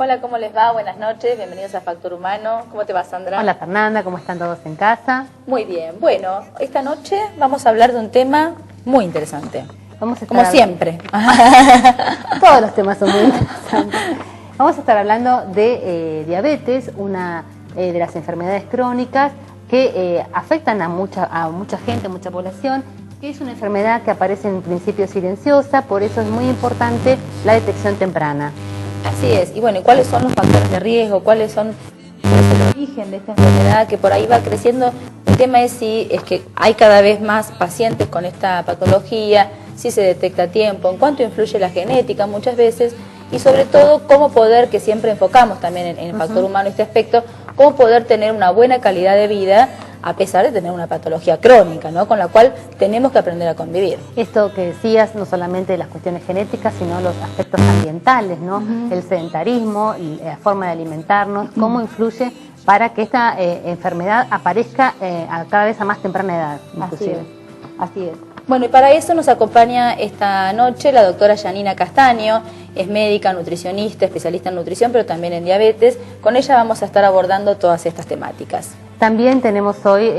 Hola, ¿cómo les va? Buenas noches, bienvenidos a Factor Humano. ¿Cómo te va, Sandra? Hola, Fernanda, ¿cómo están todos en casa? Muy bien. Bueno, esta noche vamos a hablar de un tema muy interesante. Vamos a estar como siempre. Todos los temas son muy interesantes. Vamos a estar hablando de diabetes, una de las enfermedades crónicas que afectan a mucha gente, a mucha población, que es una enfermedad que aparece en principio silenciosa, por eso es muy importante la detección temprana. Así es. Y bueno, ¿y cuáles son los factores de riesgo? ¿Cuál es el origen de esta enfermedad que por ahí va creciendo? El tema es si es que hay cada vez más pacientes con esta patología, si se detecta a tiempo, en cuánto influye la genética muchas veces, y sobre todo cómo poder, que siempre enfocamos también en el factor humano este aspecto, cómo poder tener una buena calidad de vida a pesar de tener una patología crónica, ¿no? Con la cual tenemos que aprender a convivir. Esto que decías, no solamente las cuestiones genéticas, sino los aspectos ambientales, ¿no? El sedentarismo, la forma de alimentarnos, cómo influye para que esta enfermedad aparezca cada vez a más temprana edad, inclusive. Así es. Bueno, y para eso nos acompaña esta noche la doctora Yanina Castaño, es médica, nutricionista, especialista en nutrición, pero también en diabetes. Con ella vamos a estar abordando todas estas temáticas. También tenemos hoy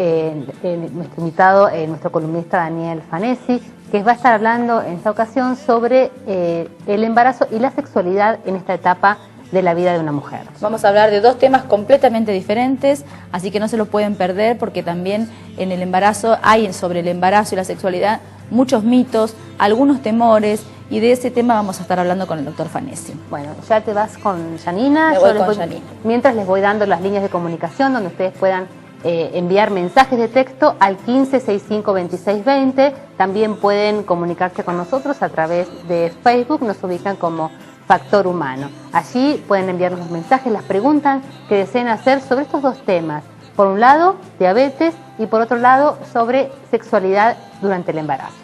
nuestro invitado, nuestro columnista Daniel Fanesi, que va a estar hablando en esta ocasión sobre el embarazo y la sexualidad en esta etapa de la vida de una mujer. Vamos a hablar de dos temas completamente diferentes, así que no se los pueden perder porque también en el embarazo hay sobre el embarazo y la sexualidad muchos mitos, algunos temores, y de ese tema vamos a estar hablando con el doctor Fanesi. Bueno, ya te vas con Yanina. Me voy con Yanina. Mientras les voy dando las líneas de comunicación donde ustedes puedan enviar mensajes de texto al 15652620. También pueden comunicarse con nosotros a través de Facebook, nos ubican como Factor Humano. Allí pueden enviarnos los mensajes, las preguntas que deseen hacer sobre estos dos temas. Por un lado, diabetes, y por otro lado, sobre sexualidad durante el embarazo.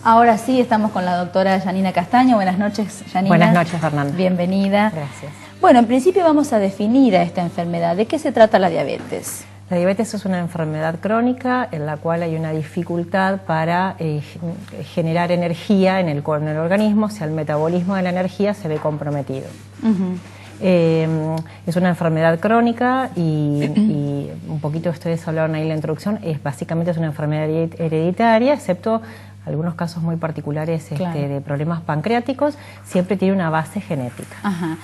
Ahora sí, estamos con la doctora Yanina Castaño. Buenas noches, Yanina. Buenas noches, Fernanda. Bienvenida. Gracias. Bueno, en principio vamos a definir a esta enfermedad. ¿De qué se trata la diabetes? La diabetes es una enfermedad crónica en la cual hay una dificultad para generar energía en el organismo, o sea, el metabolismo de la energía se ve comprometido. Es una enfermedad crónica y un poquito ustedes hablaron ahí en la introducción, básicamente es una enfermedad hereditaria, excepto algunos casos muy particulares de problemas pancreáticos, siempre tiene una base genética. Ajá.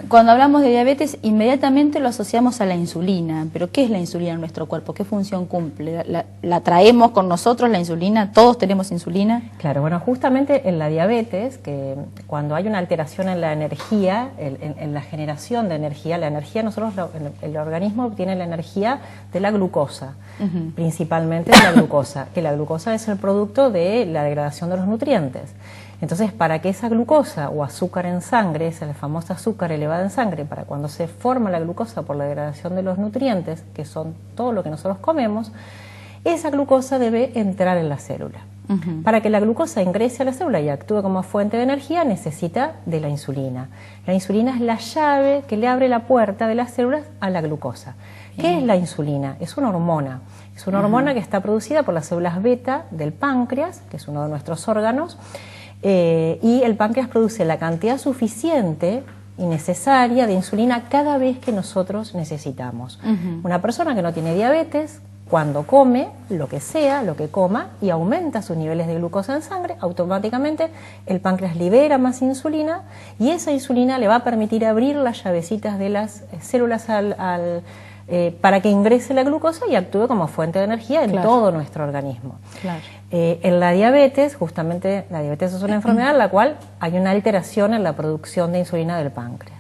Cuando hablamos de diabetes, inmediatamente lo asociamos a la insulina, pero ¿qué es la insulina en nuestro cuerpo? ¿Qué función cumple? ¿La traemos con nosotros, la insulina? ¿Todos tenemos insulina? Claro, bueno, justamente en la diabetes, que cuando hay una alteración en la energía, en la generación de energía, nosotros, el organismo obtiene la energía de la glucosa, principalmente de la glucosa, que la glucosa es el producto de la degradación de los nutrientes. Entonces, para que esa glucosa o azúcar en sangre, esa famosa azúcar elevada en sangre, para cuando se forma la glucosa por la degradación de los nutrientes, que son todo lo que nosotros comemos, esa glucosa debe entrar en la célula. Para que la glucosa ingrese a la célula y actúe como fuente de energía, necesita de la insulina. La insulina es la llave que le abre la puerta de las células a la glucosa. ¿Qué es la insulina? Es una hormona. Es una hormona que está producida por las células beta del páncreas, que es uno de nuestros órganos, y el páncreas produce la cantidad suficiente y necesaria de insulina cada vez que nosotros necesitamos. Una persona que no tiene diabetes, cuando come lo que sea, lo que coma, y aumenta sus niveles de glucosa en sangre, automáticamente el páncreas libera más insulina y esa insulina le va a permitir abrir las llavecitas de las células para que ingrese la glucosa y actúe como fuente de energía en todo nuestro organismo. En la diabetes, justamente la diabetes es una enfermedad en la cual hay una alteración en la producción de insulina del páncreas.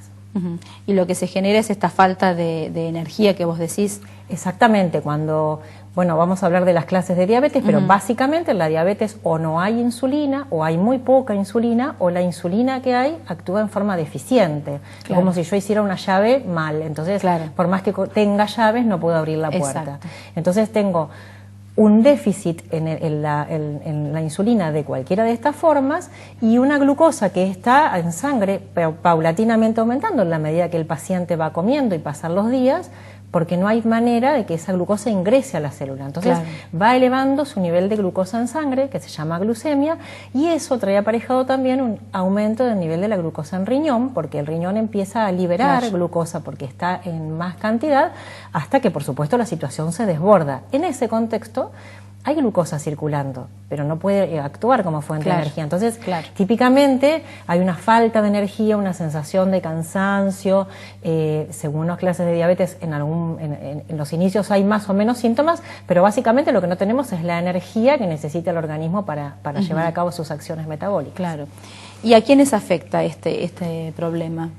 Y lo que se genera es esta falta de energía que vos decís. Exactamente, cuando, bueno, vamos a hablar de las clases de diabetes, pero básicamente en la diabetes o no hay insulina, o hay muy poca insulina, o la insulina que hay actúa en forma deficiente, como si yo hiciera una llave mal, entonces por más que tenga llaves no puedo abrir la puerta. Entonces tengo un déficit en la insulina de cualquiera de estas formas y una glucosa que está en sangre pero paulatinamente aumentando en la medida que el paciente va comiendo y pasan los días, porque no hay manera de que esa glucosa ingrese a la célula. Entonces va elevando su nivel de glucosa en sangre, que se llama glucemia, y eso trae aparejado también un aumento del nivel de la glucosa en riñón, porque el riñón empieza a liberar glucosa porque está en más cantidad, hasta que por supuesto la situación se desborda. En ese contexto hay glucosa circulando, pero no puede actuar como fuente de energía. Entonces, típicamente hay una falta de energía, una sensación de cansancio. Según las clases de diabetes, en los inicios hay más o menos síntomas, pero básicamente lo que no tenemos es la energía que necesita el organismo para llevar a cabo sus acciones metabólicas. Claro. ¿Y a quiénes afecta este problema?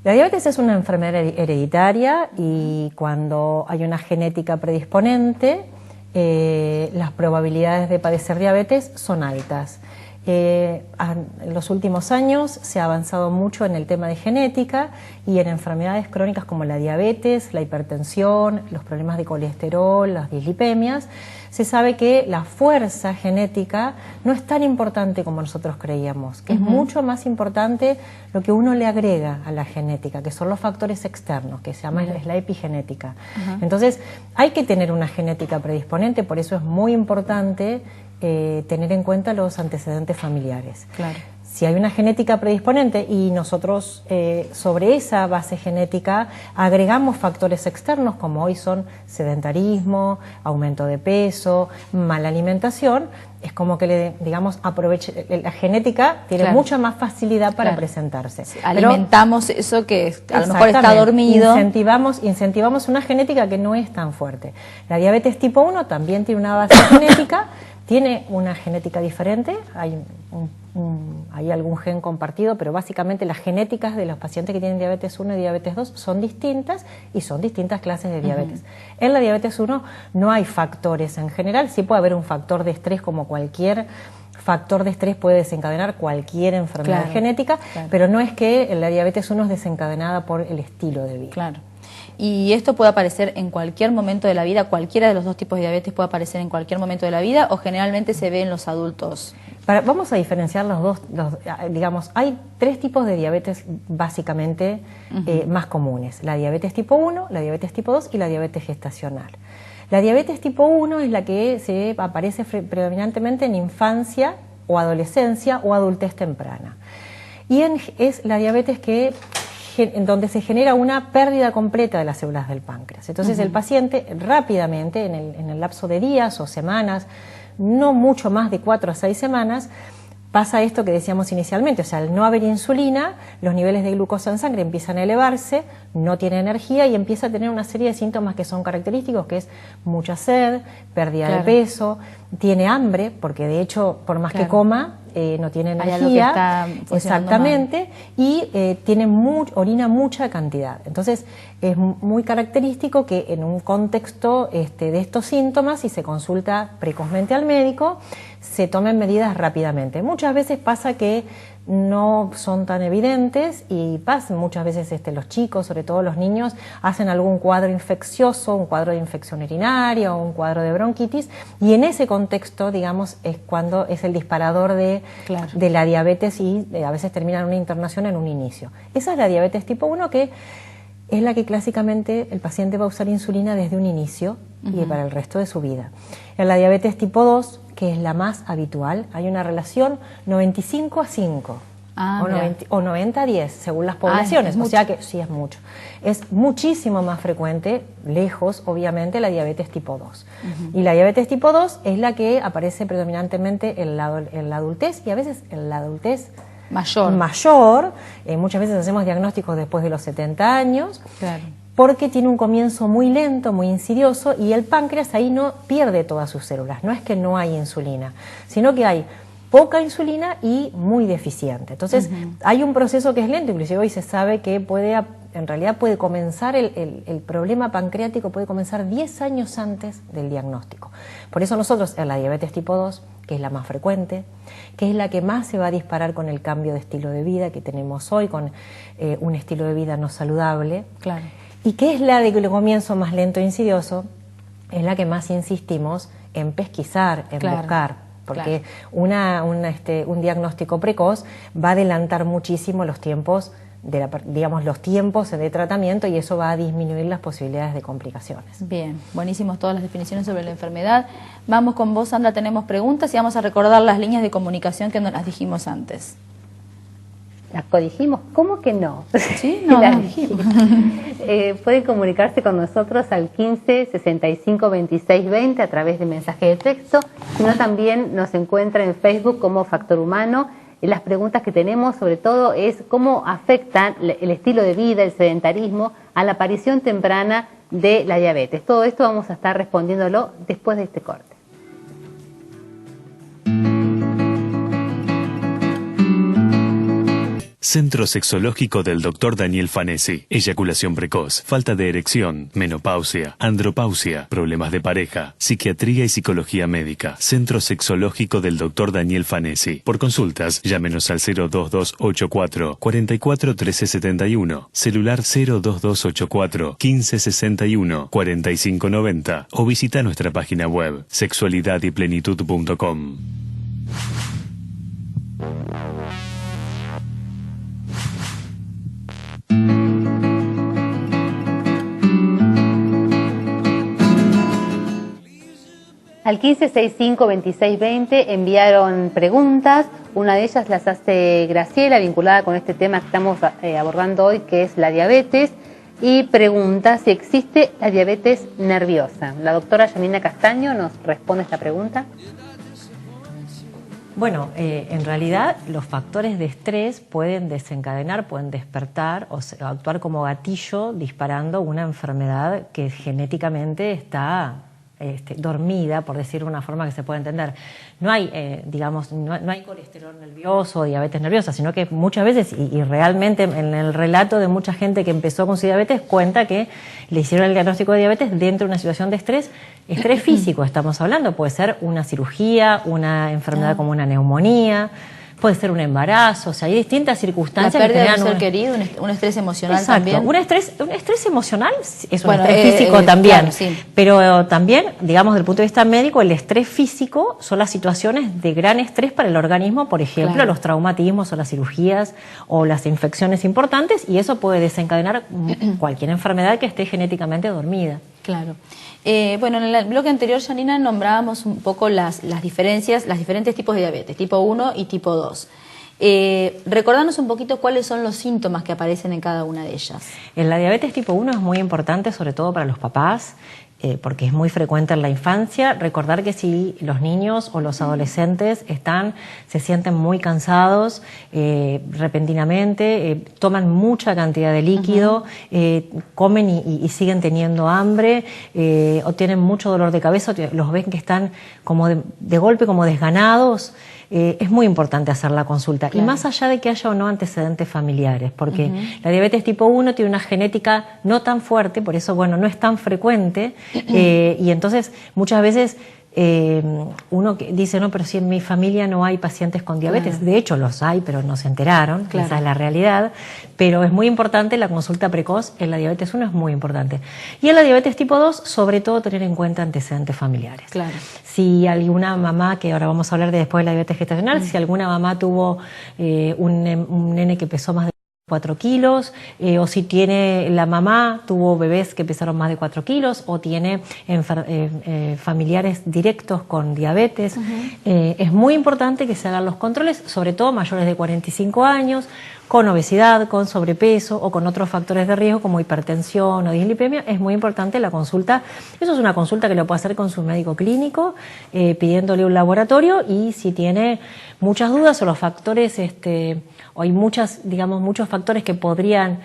La diabetes es una enfermedad hereditaria y cuando hay una genética predisponente, las probabilidades de padecer diabetes son altas. En los últimos años se ha avanzado mucho en el tema de genética y en enfermedades crónicas como la diabetes, la hipertensión, los problemas de colesterol, las dislipemias. Se sabe que la fuerza genética no es tan importante como nosotros creíamos, que es mucho más importante lo que uno le agrega a la genética, que son los factores externos, que se llama es la epigenética. Entonces, hay que tener una genética predisponente, por eso es muy importante tener en cuenta los antecedentes familiares. Si hay una genética predisponente y nosotros sobre esa base genética agregamos factores externos como hoy son sedentarismo, aumento de peso, mala alimentación, es como que la genética tiene mucha más facilidad para presentarse. Alimentamos eso que a lo mejor está dormido. Incentivamos una genética que no es tan fuerte. La diabetes tipo 1 también tiene una base genética, tiene una genética diferente, hay algún gen compartido, pero básicamente las genéticas de los pacientes que tienen diabetes 1 y diabetes 2 son distintas y son distintas clases de diabetes. En la diabetes 1 no hay factores en general, sí puede haber un factor de estrés como cualquier factor de estrés puede desencadenar cualquier enfermedad genética, pero no es que la diabetes 1 es desencadenada por el estilo de vida. ¿Y esto puede aparecer en cualquier momento de la vida? ¿Cualquiera de los dos tipos de diabetes puede aparecer en cualquier momento de la vida o generalmente se ve en los adultos? Vamos a diferenciar los dos, digamos, hay tres tipos de diabetes básicamente más comunes. La diabetes tipo 1, la diabetes tipo 2 y la diabetes gestacional. La diabetes tipo 1 es la que se aparece predominantemente en infancia o adolescencia o adultez temprana. Y es la diabetes en donde se genera una pérdida completa de las células del páncreas. Entonces el paciente rápidamente, en el lapso de días o semanas, no mucho más de 4 a 6 semanas, pasa esto que decíamos inicialmente, o sea, al no haber insulina, los niveles de glucosa en sangre empiezan a elevarse, no tiene energía y empieza a tener una serie de síntomas que son característicos, que es mucha sed, pérdida de peso, tiene hambre, porque de hecho, por más que coma, no tiene energía, exactamente, y orina mucha cantidad. Entonces, es muy característico que en un contexto de estos síntomas, si se consulta precozmente al médico, se tomen medidas rápidamente. Muchas veces pasa que no son tan evidentes y muchas veces los chicos, sobre todo los niños, hacen algún cuadro infeccioso, un cuadro de infección urinaria o un cuadro de bronquitis, y en ese contexto, digamos, es cuando es el disparador de la diabetes y a veces termina en una internación en un inicio. Esa es la diabetes tipo 1, que es la que clásicamente el paciente va a usar insulina desde un inicio y para el resto de su vida. En la diabetes tipo 2, que es la más habitual, hay una relación 95-5 o 90-10 según las poblaciones, o sea que sí es mucho. Es muchísimo más frecuente, lejos obviamente, la diabetes tipo 2. Y la diabetes tipo 2 es la que aparece predominantemente en la adultez y a veces en la adultez mayor. Muchas veces hacemos diagnósticos después de los 70 años. Porque tiene un comienzo muy lento, muy insidioso, y el páncreas ahí no pierde todas sus células. No es que no hay insulina, sino que hay poca insulina y muy deficiente. Entonces, hay un proceso que es lento, inclusive hoy se sabe que en realidad puede comenzar el problema pancreático, puede comenzar 10 años antes del diagnóstico. Por eso nosotros en la diabetes tipo 2, que es la más frecuente, que es la que más se va a disparar con el cambio de estilo de vida que tenemos hoy, con un estilo de vida no saludable, y que es la de comienzo más lento e insidioso, es la que más insistimos en pesquisar, en buscar, porque un diagnóstico precoz va a adelantar muchísimo los tiempos digamos, los tiempos de tratamiento, y eso va a disminuir las posibilidades de complicaciones. Bien, buenísimos todas las definiciones sobre la enfermedad. Vamos con vos, Sandra, tenemos preguntas y vamos a recordar las líneas de comunicación que nos las dijimos antes. ¿Las codijimos? ¿Cómo que no? Sí, no, las no. dijimos. Pueden comunicarse con nosotros al 15 65 26 20 a través de mensaje de texto, sino también nos encuentra en Facebook como Factor Humano. Las preguntas que tenemos sobre todo es cómo afectan el estilo de vida, el sedentarismo, a la aparición temprana de la diabetes. Todo esto vamos a estar respondiéndolo después de este corte. Centro Sexológico del Dr. Daniel Fanesi. Eyaculación precoz, falta de erección, menopausia, andropausia, problemas de pareja, psiquiatría y psicología médica. Centro Sexológico del Dr. Daniel Fanesi. Por consultas, llámenos al 02284 44 1371, celular 02284 1561 4590 o visita nuestra página web sexualidadyplenitud.com. Al 1565-2620 enviaron preguntas, una de ellas las hace Graciela, vinculada con este tema que estamos abordando hoy, que es la diabetes, y pregunta si existe la diabetes nerviosa. La doctora Yanina Castaño nos responde esta pregunta. Bueno, en realidad los factores de estrés pueden desencadenar, pueden despertar o actuar como gatillo disparando una enfermedad que genéticamente está dormida, por decir de una forma que se pueda entender. No hay, digamos, no hay colesterol nervioso o diabetes nerviosa, sino que muchas veces, y realmente en el relato de mucha gente que empezó con su diabetes, cuenta que le hicieron el diagnóstico de diabetes dentro de una situación de estrés físico estamos hablando, puede ser una cirugía, una enfermedad como una neumonía, puede ser un embarazo, o sea, hay distintas circunstancias. La pérdida que de un ser querido, un estrés emocional. Exacto. También. Un estrés emocional es un estrés físico también, claro, sí. Pero también, digamos, desde el punto de vista médico, el estrés físico son las situaciones de gran estrés para el organismo, por ejemplo, claro, los traumatismos o las cirugías o las infecciones importantes, y eso puede desencadenar cualquier enfermedad que esté genéticamente dormida. Claro. Bueno, en el bloque anterior, Yanina, nombrábamos un poco las diferencias, los diferentes tipos de diabetes, tipo 1 y tipo 2. Recordanos un poquito cuáles son los síntomas que aparecen en cada una de ellas. En la diabetes tipo 1 es muy importante, sobre todo para los papás, porque es muy frecuente en la infancia, recordar que si los niños o los adolescentes se sienten muy cansados repentinamente, toman mucha cantidad de líquido, comen y siguen teniendo hambre, o tienen mucho dolor de cabeza, los ven que están como de golpe como desganados, es muy importante hacer la consulta. Claro. Y más allá de que haya o no antecedentes familiares, porque la diabetes tipo 1 tiene una genética no tan fuerte, por eso, bueno, no es tan frecuente, y entonces muchas veces uno dice, no, pero si en mi familia no hay pacientes con diabetes, claro, de hecho los hay, pero no se enteraron, claro, esa es la realidad, pero es muy importante la consulta precoz en la diabetes 1, es muy importante. Y en la diabetes tipo 2, sobre todo tener en cuenta antecedentes familiares. Claro. Si alguna mamá, que ahora vamos a hablar de después de la diabetes gestacional, si alguna mamá tuvo un nene que pesó más de 4 kilos, o si la mamá tuvo bebés que pesaron más de 4 kilos, o tiene familiares directos con diabetes, es muy importante que se hagan los controles, sobre todo mayores de 45 años, con obesidad, con sobrepeso o con otros factores de riesgo como hipertensión o dislipemia. Es muy importante la consulta. Eso es una consulta que lo puede hacer con su médico clínico, pidiéndole un laboratorio, y si tiene muchas dudas o los factores, o hay muchos factores que podrían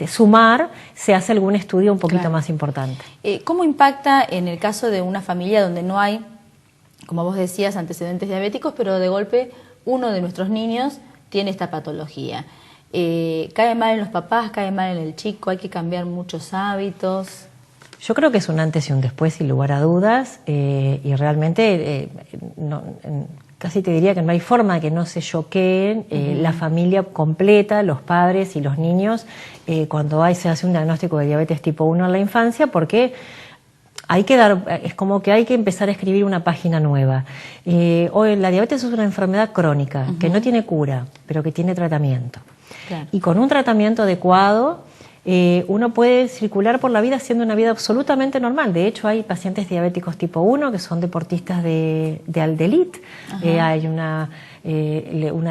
sumar, se hace algún estudio un poquito más importante. ¿Cómo impacta en el caso de una familia donde no hay, como vos decías, antecedentes diabéticos, pero de golpe uno de nuestros niños tiene esta patología? ¿Cae mal en los papás, cae mal en el chico? ¿Hay que cambiar muchos hábitos? Yo creo que es un antes y un después, sin lugar a dudas, y realmente casi te diría que no hay forma de que no se choqueen la familia completa, los padres y los niños, cuando se hace un diagnóstico de diabetes tipo 1 en la infancia, porque es como que hay que empezar a escribir una página nueva. Hoy la diabetes es una enfermedad crónica que no tiene cura, pero que tiene tratamiento. Claro. Y con un tratamiento adecuado, uno puede circular por la vida haciendo una vida absolutamente normal. De hecho, hay pacientes diabéticos tipo 1 que son deportistas de elite. Hay una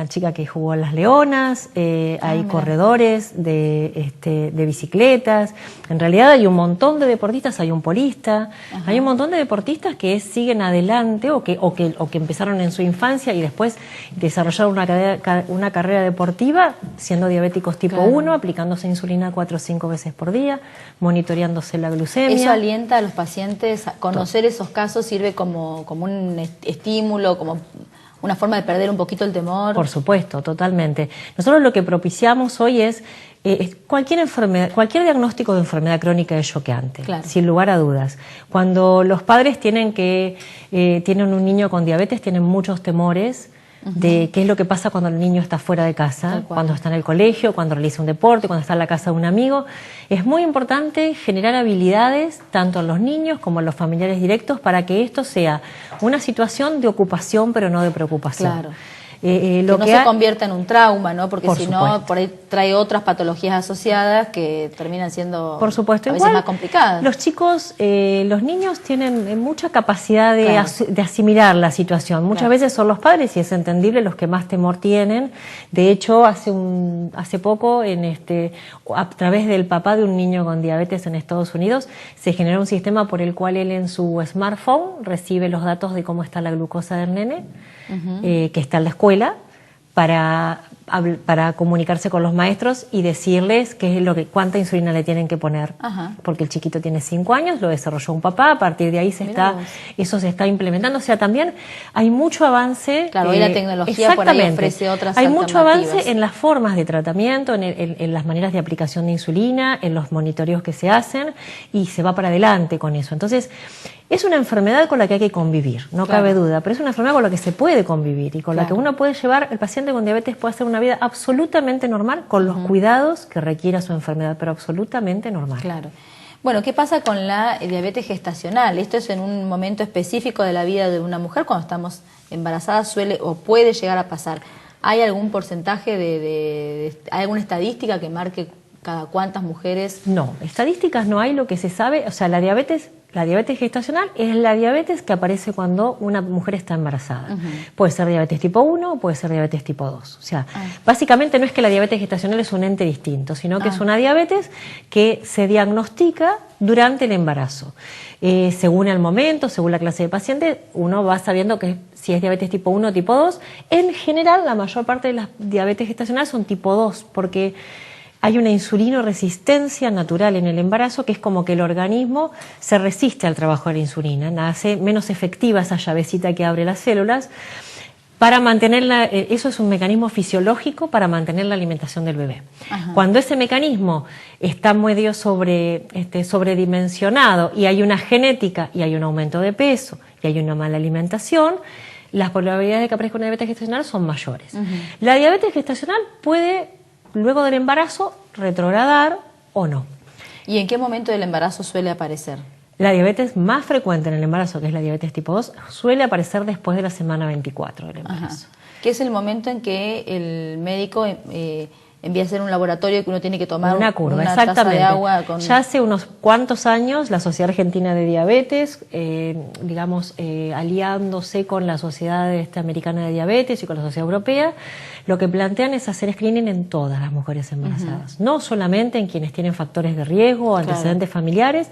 chica que jugó en las Leonas, hay corredores de bicicletas. En realidad hay un montón de deportistas, hay un polista, hay un montón de deportistas que siguen adelante o que empezaron en su infancia y después desarrollaron una carrera deportiva siendo diabéticos tipo 1, aplicándose insulina 4 o 5 veces por día, monitoreándose la glucemia. Eso alienta a los pacientes a conocer esos casos, sirve como un estímulo, como una forma de perder un poquito el temor. Por supuesto, totalmente. Nosotros lo que propiciamos hoy es cualquier enfermedad, cualquier diagnóstico de enfermedad crónica es choqueante, sin lugar a dudas. Cuando los padres tienen un niño con diabetes, tienen muchos temores de qué es lo que pasa cuando el niño está fuera de casa, cuando está en el colegio, cuando realiza un deporte, cuando está en la casa de un amigo. Es muy importante generar habilidades tanto en los niños como en los familiares directos para que esto sea una situación de ocupación pero no de preocupación. Claro. Que no se convierta en un trauma, ¿no? Porque si no, por ahí trae otras patologías asociadas que terminan siendo por supuesto. A veces más complicadas. Los chicos, los niños tienen mucha capacidad de asimilar la situación. Muchas veces son los padres, y es entendible, los que más temor tienen. De hecho, hace poco, a través del papá de un niño con diabetes en Estados Unidos, se generó un sistema por el cual él en su smartphone recibe los datos de cómo está la glucosa del nene, que está en la escuela, para comunicarse con los maestros y decirles cuánta insulina le tienen que poner. Porque el chiquito tiene 5 años, lo desarrolló un papá, a partir de ahí eso se está implementando. O sea, también hay mucho avance. Claro, hoy la tecnología por ahí ofrece otras alternativas. Hay mucho avance en las formas de tratamiento, en las maneras de aplicación de insulina, en los monitoreos que se hacen, y se va para adelante con eso. Entonces, es una enfermedad con la que hay que convivir, no cabe duda, pero es una enfermedad con la que se puede convivir y con la que uno puede llevar, el paciente con diabetes puede hacer una vida absolutamente normal con los cuidados que requiera su enfermedad, pero absolutamente normal. Claro. Bueno, ¿qué pasa con la diabetes gestacional? Esto es en un momento específico de la vida de una mujer, cuando estamos embarazadas suele o puede llegar a pasar. ¿Hay algún porcentaje hay alguna estadística que marque cada cuántas mujeres? No, estadísticas no hay. Lo que se sabe, o sea, la diabetes gestacional es la diabetes que aparece cuando una mujer está embarazada. Puede ser diabetes tipo 1 o puede ser diabetes tipo 2. O sea, básicamente no es que la diabetes gestacional es un ente distinto, sino que es una diabetes que se diagnostica durante el embarazo. Según el momento, según la clase de paciente, uno va sabiendo que si es diabetes tipo 1 o tipo 2. En general, la mayor parte de las diabetes gestacionales son tipo 2, porque hay una insulinoresistencia natural en el embarazo, que es como que el organismo se resiste al trabajo de la insulina, hace menos efectiva esa llavecita que abre las células, para mantenerla. Eso es un mecanismo fisiológico para mantener la alimentación del bebé. Cuando ese mecanismo está medio sobredimensionado y hay una genética y hay un aumento de peso y hay una mala alimentación, las probabilidades de que aparezca una diabetes gestacional son mayores. La diabetes gestacional puede, luego del embarazo, retrogradar o no. ¿Y en qué momento del embarazo suele aparecer? La diabetes más frecuente en el embarazo, que es la diabetes tipo 2, suele aparecer después de la semana 24 del embarazo. Que es el momento en que el médico envía a hacer un laboratorio que uno tiene que tomar una curva, una exactamente. taza de agua. Ya hace unos cuantos años la Sociedad Argentina de Diabetes, aliándose con la Sociedad Americana de Diabetes y con la Sociedad Europea, lo que plantean es hacer screening en todas las mujeres embarazadas, no solamente en quienes tienen factores de riesgo o antecedentes familiares.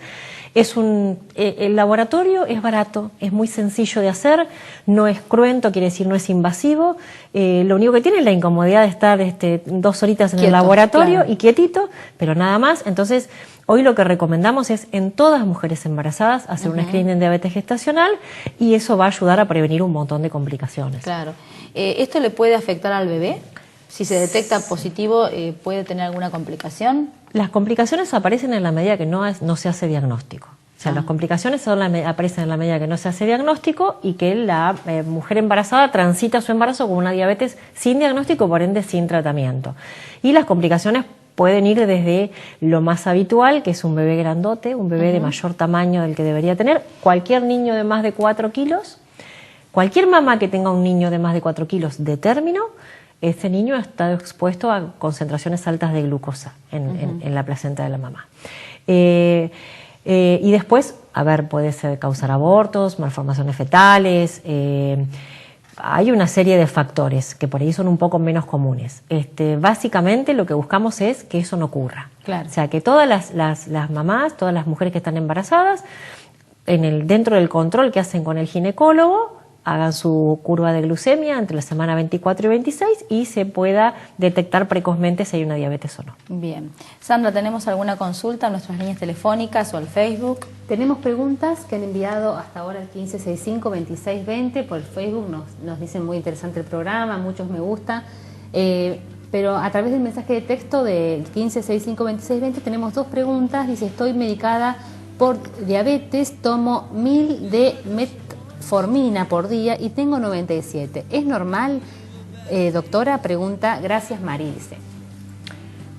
El laboratorio es barato, es muy sencillo de hacer, no es cruento, quiere decir no es invasivo. Lo único que tiene es la incomodidad de estar 2 horitas en el laboratorio y quietito, pero nada más. Entonces, hoy lo que recomendamos es en todas las mujeres embarazadas hacer un screening de diabetes gestacional, y eso va a ayudar a prevenir un montón de complicaciones. Claro. ¿Esto le puede afectar al bebé? Si se detecta positivo, ¿puede tener alguna complicación? Las complicaciones aparecen en la medida que no se hace diagnóstico. O sea, las complicaciones aparecen en la medida que no se hace diagnóstico y que la mujer embarazada transita su embarazo con una diabetes sin diagnóstico, por ende sin tratamiento. Y las complicaciones pueden ir desde lo más habitual, que es un bebé grandote, un bebé de mayor tamaño del que debería tener, cualquier niño de más de 4 kilos, cualquier mamá que tenga un niño de más de 4 kilos de término, ese niño está expuesto a concentraciones altas de glucosa en la placenta de la mamá. Y después, a ver, puede causar abortos, malformaciones fetales, hay una serie de factores que por ahí son un poco menos comunes. Básicamente lo que buscamos es que eso no ocurra. Claro. O sea, que todas las mamás, todas las mujeres que están embarazadas, dentro del control que hacen con el ginecólogo, hagan su curva de glucemia entre la semana 24 y 26 y se pueda detectar precozmente si hay una diabetes o no. Bien. Sandra, ¿tenemos alguna consulta en nuestras líneas telefónicas o al Facebook? Tenemos preguntas que han enviado hasta ahora al 1565-2620 por el Facebook. Nos dicen muy interesante el programa, muchos me gusta. Pero a través del mensaje de texto del 1565-2620 tenemos dos preguntas. Dice, estoy medicada por diabetes, tomo 1000 de metformina por día y tengo 97. ¿Es normal, doctora? Pregunta, gracias Marilce.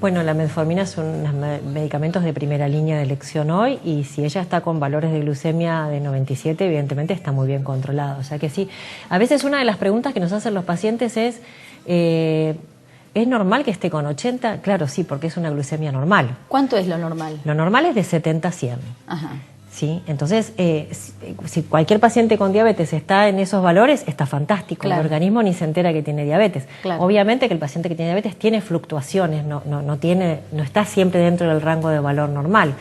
Bueno, la metformina son medicamentos de primera línea de elección hoy y si ella está con valores de glucemia de 97, evidentemente está muy bien controlado. O sea que sí, a veces una de las preguntas que nos hacen los pacientes es, ¿es normal que esté con 80? Claro, sí, porque es una glucemia normal. ¿Cuánto es lo normal? Lo normal es de 70 a 100. Ajá. ¿Sí? Entonces, si cualquier paciente con diabetes está en esos valores, está fantástico. Claro. El organismo ni se entera que tiene diabetes. Claro. Obviamente que el paciente que tiene diabetes tiene fluctuaciones, no está siempre dentro del rango de valor normal.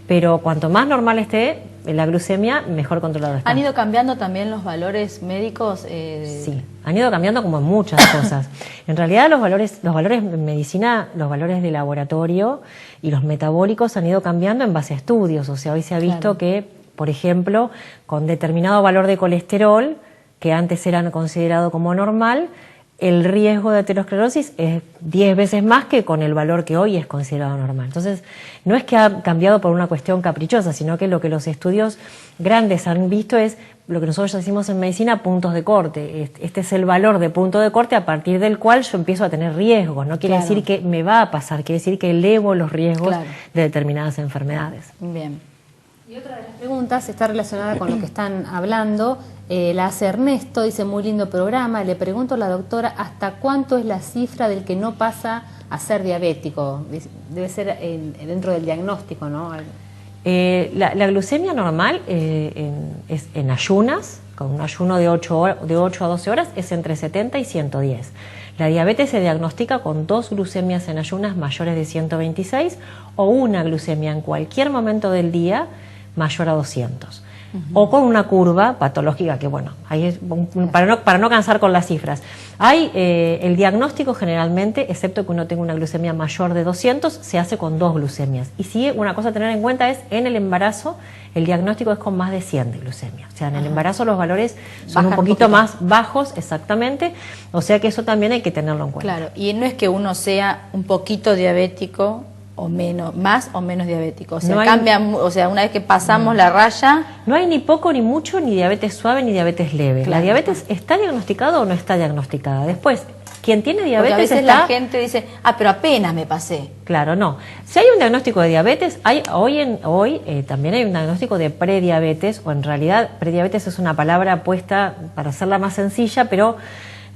Pero cuanto más normal esté la glucemia, mejor controlado está. ¿Han ido cambiando también los valores médicos? Sí, han ido cambiando como en muchas cosas. En realidad los valores en medicina, los valores de laboratorio y los metabólicos han ido cambiando en base a estudios. O sea, hoy se ha visto que, por ejemplo, con determinado valor de colesterol, que antes era considerado como normal, el riesgo de aterosclerosis es 10 veces más que con el valor que hoy es considerado normal. Entonces, no es que ha cambiado por una cuestión caprichosa, sino que lo que los estudios grandes han visto es lo que nosotros decimos en medicina puntos de corte. Este es el valor de punto de corte a partir del cual yo empiezo a tener riesgos. No quiere decir que me va a pasar, quiere decir que elevo los riesgos de determinadas enfermedades. Bien. Y otra de las preguntas está relacionada con lo que están hablando. La hace Ernesto, dice, muy lindo programa. Le pregunto a la doctora, ¿hasta cuánto es la cifra del que no pasa a ser diabético? Debe ser dentro del diagnóstico, ¿no? La glucemia normal es en ayunas, con un ayuno de 8 a 12 horas, es entre 70 y 110. La diabetes se diagnostica con 2 glucemias en ayunas mayores de 126 o una glucemia en cualquier momento del día mayor a 200. O con una curva patológica que, bueno, ahí es, para no cansar con las cifras. Hay el diagnóstico generalmente, excepto que uno tenga una glucemia mayor de 200, se hace con 2 glucemias. Y sí, una cosa a tener en cuenta es, en el embarazo, el diagnóstico es con más de 100 de glucemia. O sea, en el embarazo los valores son un poquito más bajos, exactamente. O sea que eso también hay que tenerlo en cuenta. Claro, y no es que uno sea un poquito diabético o menos, más o menos diabético. O sea, No hay- cambia, o sea, una vez que pasamos la raya, No hay ni poco ni mucho, ni diabetes suave ni diabetes leve. Claro. ¿La diabetes está diagnosticada o no está diagnosticada? Después, quien tiene porque a diabetes veces está... la gente dice, pero apenas me pasé. Claro, no. Si hay un diagnóstico de diabetes, hoy también hay un diagnóstico de prediabetes, o en realidad prediabetes es una palabra puesta para hacerla más sencilla, pero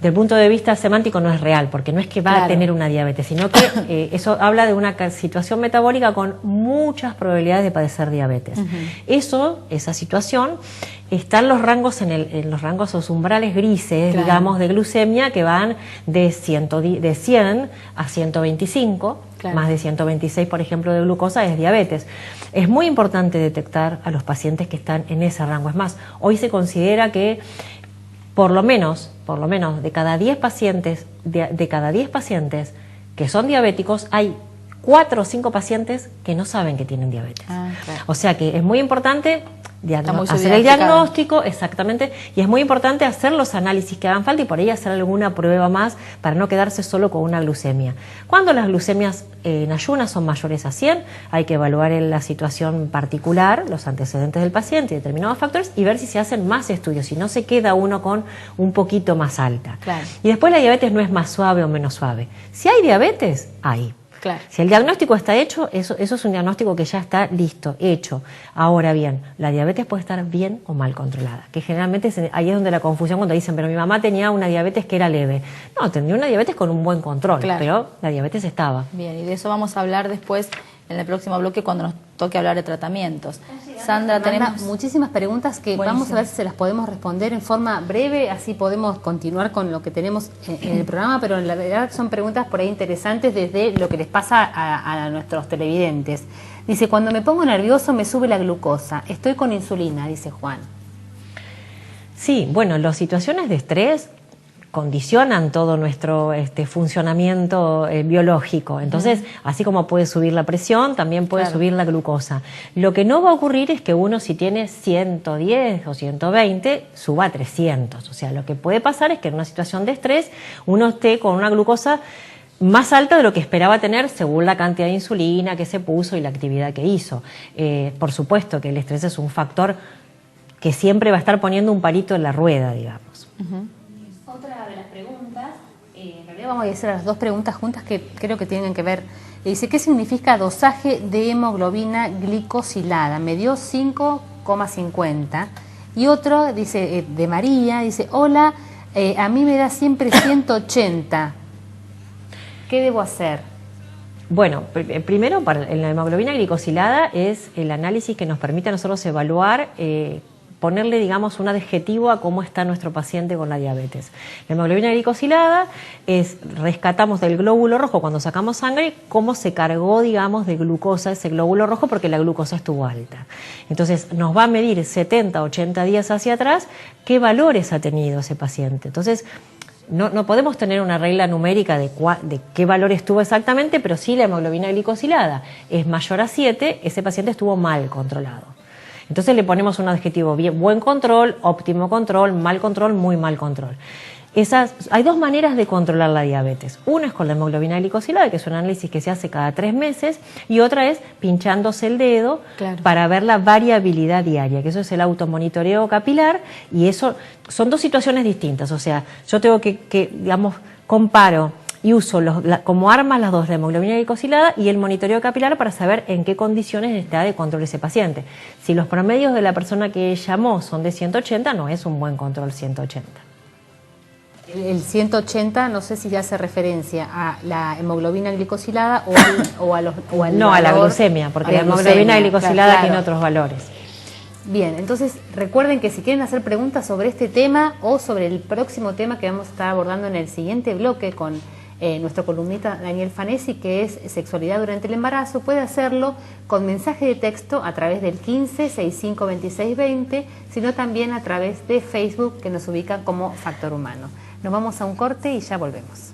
del punto de vista semántico no es real, porque no es que va a tener una diabetes, sino que eso habla de una situación metabólica con muchas probabilidades de padecer diabetes. Esa situación está en los rangos, en los rangos, los umbrales grises, digamos, de glucemia, que van de 100 a 125, más de 126, por ejemplo, de glucosa, es diabetes. Es muy importante detectar a los pacientes que están en ese rango. Es más, hoy se considera que por lo menos de cada 10 pacientes, de cada 10 pacientes que son diabéticos, hay 4 o 5 pacientes que no saben que tienen diabetes. O sea que es muy importante hacer el diagnóstico, exactamente, y es muy importante hacer los análisis que hagan falta y por ahí hacer alguna prueba más para no quedarse solo con una glucemia. Cuando las glucemias en ayunas son mayores a 100, hay que evaluar en la situación particular, los antecedentes del paciente y determinados factores y ver si se hacen más estudios, si no se queda uno con un poquito más alta. Y después la diabetes no es más suave o menos suave. Si hay diabetes, hay. Claro. Si el diagnóstico está hecho, eso es un diagnóstico que ya está listo, hecho. Ahora bien, la diabetes puede estar bien o mal controlada, que generalmente ahí es donde la confusión cuando dicen, pero mi mamá tenía una diabetes que era leve. No, tenía una diabetes con un buen control, claro, pero la diabetes estaba. Bien, y de eso vamos a hablar después en el próximo bloque cuando nos toque hablar de tratamientos. Sandra, tenemos muchísimas preguntas que buenísimo. Vamos a ver si se las podemos responder en forma breve, así podemos continuar con lo que tenemos en el programa, pero en la verdad son preguntas por ahí interesantes desde lo que les pasa a nuestros televidentes. Dice, cuando me pongo nervioso me sube la glucosa, estoy con insulina, dice Juan. Sí, bueno, las situaciones de estrés condicionan todo nuestro funcionamiento biológico. Entonces, así como puede subir la presión, también puede subir la glucosa. Lo que no va a ocurrir es que uno, si tiene 110 o 120, suba a 300. O sea, lo que puede pasar es que en una situación de estrés uno esté con una glucosa más alta de lo que esperaba tener según la cantidad de insulina que se puso y la actividad que hizo. Por supuesto que el estrés es un factor que siempre va a estar poniendo un palito en la rueda, digamos. Otra de las preguntas, en realidad vamos a hacer las dos preguntas juntas que creo que tienen que ver. Dice, ¿qué significa dosaje de hemoglobina glicosilada? Me dio 5,50. Y otro, dice, de María, dice, hola, a mí me da siempre 180. ¿Qué debo hacer? Bueno, primero, la hemoglobina glicosilada es el análisis que nos permite a nosotros evaluar, ponerle, digamos, un adjetivo a cómo está nuestro paciente con la diabetes. La hemoglobina glicosilada es, rescatamos del glóbulo rojo cuando sacamos sangre, cómo se cargó, digamos, de glucosa ese glóbulo rojo porque la glucosa estuvo alta. Entonces, nos va a medir 70, 80 días hacia atrás qué valores ha tenido ese paciente. Entonces, no podemos tener una regla numérica de qué valor estuvo exactamente, pero sí la hemoglobina glicosilada es mayor a 7, ese paciente estuvo mal controlado. Entonces le ponemos un adjetivo, bien, buen control, óptimo control, mal control, muy mal control. Hay dos maneras de controlar la diabetes. Una es con la hemoglobina glicosilada, que es un análisis que se hace cada 3 meses, y otra es pinchándose el dedo para ver la variabilidad diaria, que eso es el automonitoreo capilar, y eso son dos situaciones distintas. O sea, yo tengo que digamos, comparo y uso como armas las dos, la hemoglobina glicosilada y el monitoreo capilar para saber en qué condiciones está de control ese paciente. Si los promedios de la persona que llamó son de 180, no es un buen control 180. El 180, no sé si ya hace referencia a la hemoglobina glicosilada o al no, a la glucemia, porque la hemoglobina glicosilada tiene otros valores. Bien, entonces recuerden que si quieren hacer preguntas sobre este tema o sobre el próximo tema que vamos a estar abordando en el siguiente bloque con nuestro columnista Daniel Fanesi, que es sexualidad durante el embarazo, puede hacerlo con mensaje de texto a través del 15 65 26 20, sino también a través de Facebook, que nos ubica como Factor Humano. Nos vamos a un corte y ya volvemos.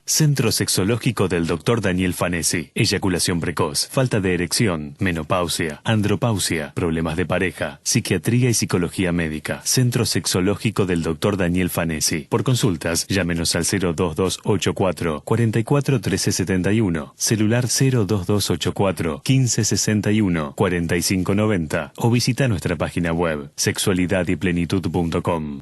Centro Sexológico del Dr. Daniel Fanesi. Eyaculación precoz, falta de erección, menopausia, andropausia, problemas de pareja, psiquiatría y psicología médica. Centro Sexológico del Dr. Daniel Fanesi. Por consultas, llámenos al 02284 44 1371, celular 02284 1561 4590 o visita nuestra página web sexualidadyplenitud.com.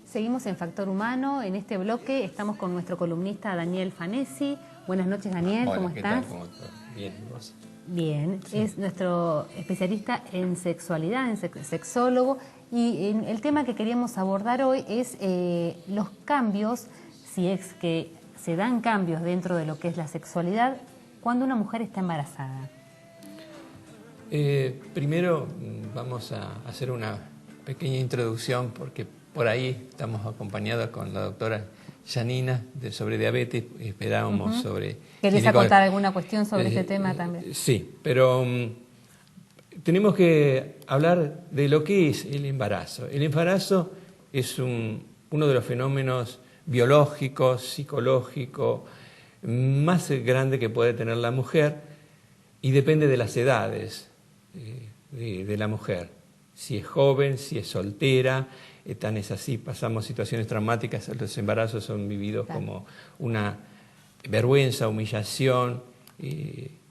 Seguimos en Factor Humano. En este bloque estamos con nuestro columnista Daniel Fanesi. Buenas noches, Daniel. Hola, ¿cómo ¿qué estás? tal? ¿Cómo estás? Bien, ¿y vos? Bien, sí. Es nuestro especialista en sexualidad, sexólogo. Y el tema que queríamos abordar hoy es los cambios, si es que se dan cambios dentro de lo que es la sexualidad cuando una mujer está embarazada. Primero vamos a hacer una pequeña introducción porque por ahí estamos acompañados con la doctora Janina sobre diabetes, esperábamos sobre... ¿Querés contar alguna cuestión sobre este tema también? Sí, pero tenemos que hablar de lo que es el embarazo. El embarazo es uno de los fenómenos biológicos, psicológicos, más grande que puede tener la mujer y depende de las edades de la mujer. Si es joven, si es soltera, tan es así, pasamos situaciones traumáticas, los embarazos son vividos como una vergüenza, humillación,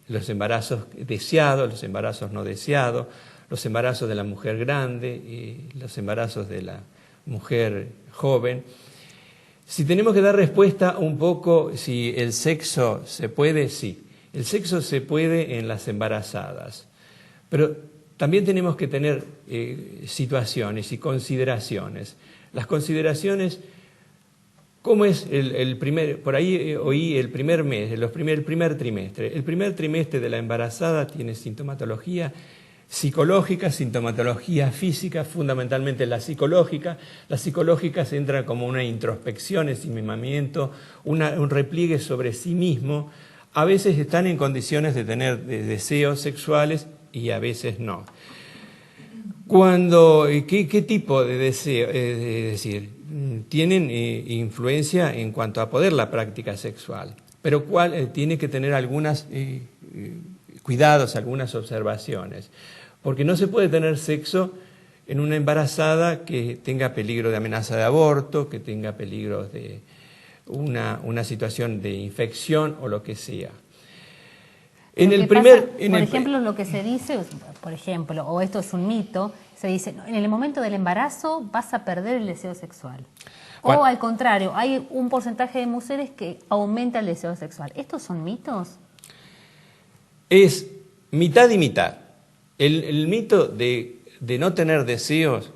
los embarazos deseados, los embarazos no deseados, los embarazos de la mujer grande y los embarazos de la mujer joven. Si tenemos que dar respuesta un poco, si el sexo se puede, sí. El sexo se puede en las embarazadas, pero también tenemos que tener situaciones y consideraciones. Las consideraciones, ¿cómo es el primer? Por ahí oí el primer mes, el primer trimestre. El primer trimestre de la embarazada tiene sintomatología psicológica, sintomatología física, fundamentalmente la psicológica. La psicológica se entra como una introspección, ensimismamiento, un repliegue sobre sí mismo. A veces están en condiciones de tener deseos sexuales y a veces no. ¿Qué tipo de deseo? Es decir, tienen influencia en cuanto a poder la práctica sexual, pero tiene que tener algunos cuidados, algunas observaciones, porque no se puede tener sexo en una embarazada que tenga peligro de amenaza de aborto, que tenga peligro de una situación de infección o lo que sea. Por ejemplo, lo que se dice, por ejemplo, o esto es un mito, se dice, no, en el momento del embarazo vas a perder el deseo sexual. Bueno, o al contrario, hay un porcentaje de mujeres que aumenta el deseo sexual. ¿Estos son mitos? Es mitad y mitad. El mito de no tener deseos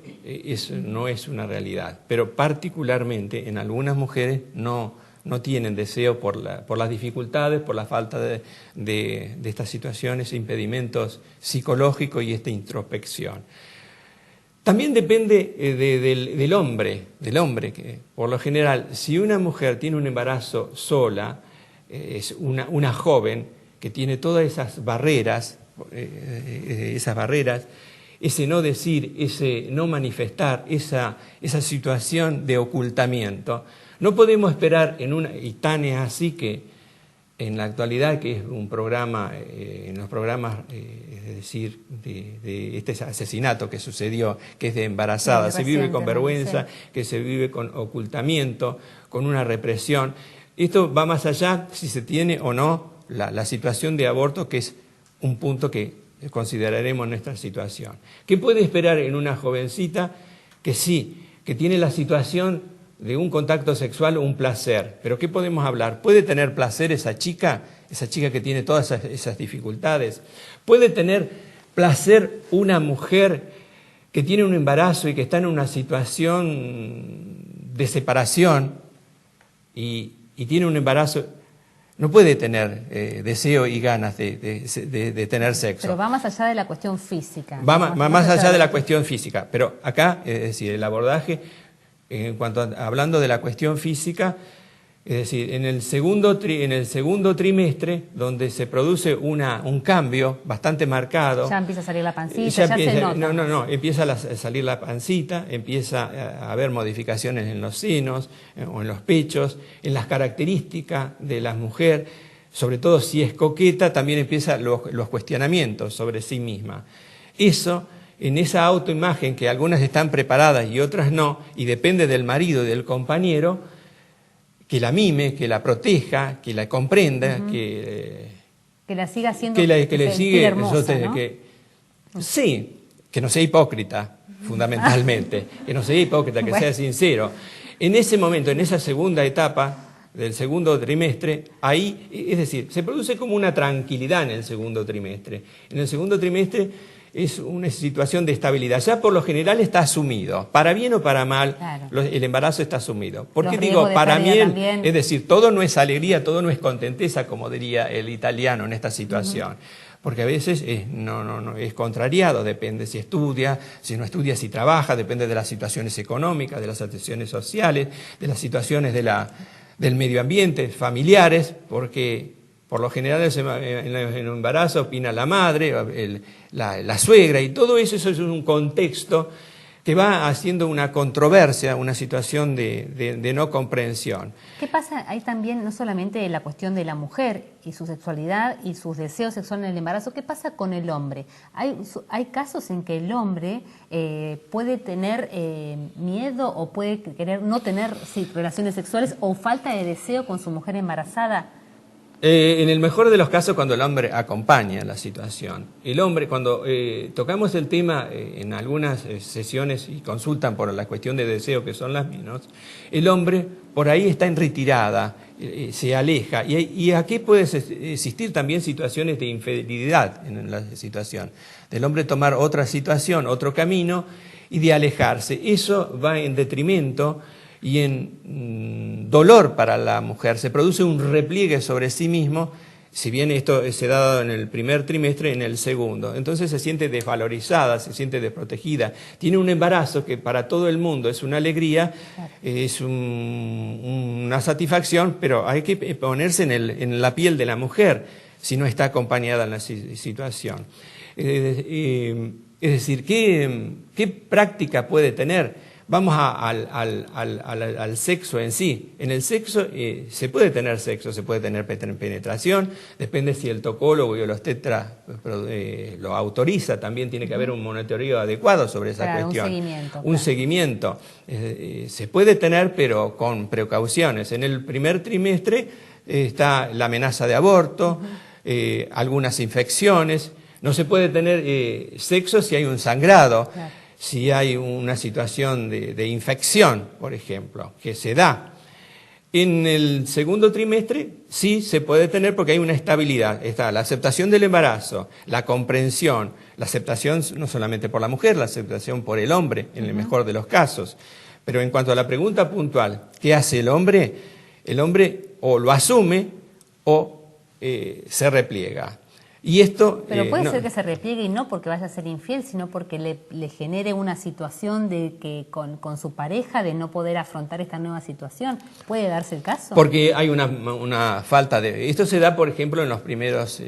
no es una realidad, pero particularmente en algunas mujeres no tienen deseo por las dificultades, por la falta de estas situaciones, impedimentos psicológicos y esta introspección. También depende del hombre, que por lo general, si una mujer tiene un embarazo sola, es una joven que tiene todas esas barreras, ese no decir, ese no manifestar, esa situación de ocultamiento. No podemos esperar y tan es así que en la actualidad, que es un programa, en los programas, es decir, de este asesinato que sucedió, que es de embarazada, se vive con vergüenza, que se vive con ocultamiento, con una represión. Esto va más allá si se tiene o no la situación de aborto, que es un punto que consideraremos en nuestra situación. ¿Qué puede esperar en una jovencita que sí, que tiene la situación de un contacto sexual o un placer? ¿Pero qué podemos hablar? ¿Puede tener placer esa chica que tiene todas esas dificultades? ¿Puede tener placer una mujer que tiene un embarazo y que está en una situación de separación y tiene un embarazo? No puede tener deseo y ganas de tener sexo. Pero va más allá de la cuestión física. Va más allá de la cuestión física. Pero acá, es decir, el abordaje, hablando de la cuestión física, es decir, en el segundo trimestre, donde se produce un cambio bastante marcado. Ya empieza a salir la pancita, ya se nota. No, empieza a salir la pancita, empieza a haber modificaciones en los senos o en los pechos, en las características de la mujer, sobre todo si es coqueta, también empiezan los cuestionamientos sobre sí misma. Eso, en esa autoimagen que algunas están preparadas y otras no, y depende del marido y del compañero, que la mime, que la proteja, que la comprenda, que la siga haciendo, que le sigue hermosa, ¿no? Sí, que no sea hipócrita, fundamentalmente, que no sea hipócrita, que sea sincero. En ese momento, en esa segunda etapa del segundo trimestre, ahí, es decir, se produce como una tranquilidad en el segundo trimestre. En el segundo trimestre es una situación de estabilidad. Ya por lo general está asumido. Para bien o para mal, claro, el embarazo está asumido. ¿Por qué digo para bien? Es decir, todo no es alegría, todo no es contenteza, como diría el italiano en esta situación. Porque a veces no es contrariado, depende si estudia, si no estudia, si trabaja, depende de las situaciones económicas, de las situaciones sociales, de las situaciones del medio ambiente, familiares, porque por lo general en el embarazo opina la madre, la suegra, y todo eso es un contexto que va haciendo una controversia, una situación de no comprensión. ¿Qué pasa? Hay también no solamente la cuestión de la mujer y su sexualidad y sus deseos sexuales en el embarazo. ¿Qué pasa con el hombre? Hay casos en que el hombre puede tener miedo o puede querer no tener relaciones sexuales o falta de deseo con su mujer embarazada. En el mejor de los casos, cuando el hombre acompaña la situación. El hombre, cuando tocamos el tema en algunas sesiones y consultan por la cuestión de deseo, que son las menos, el hombre por ahí está en retirada, se aleja. Y aquí puede existir también situaciones de infidelidad en la situación. Del hombre tomar otra situación, otro camino y de alejarse. Eso va en detrimento y en dolor para la mujer. Se produce un repliegue sobre sí mismo, si bien esto se da en el primer trimestre, en el segundo. Entonces se siente desvalorizada, se siente desprotegida. Tiene un embarazo que para todo el mundo es una alegría, es una satisfacción, pero hay que ponerse en la piel de la mujer si no está acompañada en la situación. Es decir, ¿qué práctica puede tener? Vamos al sexo en sí. En el sexo se puede tener sexo, se puede tener penetración, depende si el tocólogo y el obstetra lo autoriza, también tiene que haber un monitoreo adecuado sobre esa cuestión. Un seguimiento. Se puede tener, pero con precauciones. En el primer trimestre está la amenaza de aborto, algunas infecciones. No se puede tener sexo si hay un sangrado. Claro. Si hay una situación de infección, por ejemplo, que se da. En el segundo trimestre sí se puede tener porque hay una estabilidad. Está la aceptación del embarazo, la comprensión, la aceptación no solamente por la mujer, la aceptación por el hombre, en el mejor de los casos. Pero en cuanto a la pregunta puntual, ¿qué hace el hombre? El hombre o lo asume o se repliega. Y esto, pero puede ser que se repliegue y no porque vaya a ser infiel, sino porque le genere una situación de que con su pareja de no poder afrontar esta nueva situación. ¿Puede darse el caso? Porque hay una falta de... Esto se da, por ejemplo, en los primeros